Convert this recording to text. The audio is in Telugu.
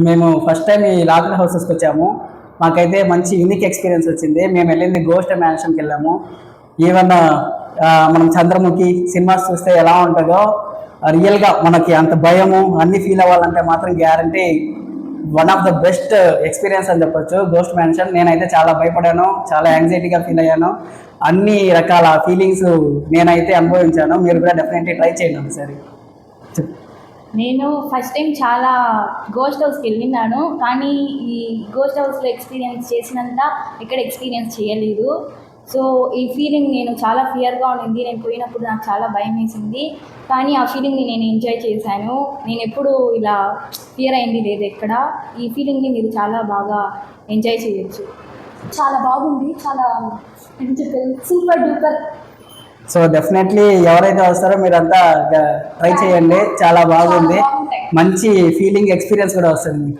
మేము ఫస్ట్ టైం ఈ లాఫింగ్ హౌసెస్కి వచ్చాము. మాకైతే మంచి యూనిక్ ఎక్స్పీరియన్స్ వచ్చింది. మేము వెళ్ళింది గోస్ట్ మ్యాన్షన్కి వెళ్ళాము. ఈవెన్ మనం చంద్రముఖి సినిమాస్ చూస్తే ఎలా ఉంటుందో రియల్గా మనకి అంత భయము అన్ని ఫీల్ అవ్వాలంటే మాత్రం guarantee one of the best experience అని చెప్పొచ్చు గోస్ట్ మ్యాన్షన్. నేనైతే చాలా భయపడాను, చాలా యాంగ్జైటీగా ఫీల్ అయ్యాను. అన్ని రకాల ఫీలింగ్స్ నేనైతే అనుభవించాను. మీరు కూడా డెఫినెట్లీ ట్రై చేయండి ఒకసారి. నేను ఫస్ట్ టైం చాలా గోస్ట్ హౌస్కి వెళ్ళినాను, కానీ ఈ గోస్ట్ హౌస్లో ఎక్స్పీరియన్స్ చేసినంత ఇక్కడ ఎక్స్పీరియన్స్ చేయలేదు. సో ఈ ఫీలింగ్ నేను చాలా ఫియర్గా ఉండింది. నేను పోయినప్పుడు నాకు చాలా భయం వేసింది, కానీ ఆ ఫీలింగ్ని నేను ఎంజాయ్ చేశాను. నేను ఎప్పుడు ఇలా ఫియర్ అయింది లేదు ఎక్కడ. ఈ ఫీలింగ్ని మీరు చాలా బాగా ఎంజాయ్ చేయొచ్చు. చాలా బాగుంది, చాలా సూపర్ డూపర్. సో డెఫినెట్లీ ఎవరైతే వస్తారో మీరంతా ట్రై చేయండి, చాలా బాగుంది. మంచి ఫీలింగ్ ఎక్స్పీరియన్స్ కూడా వస్తుంది.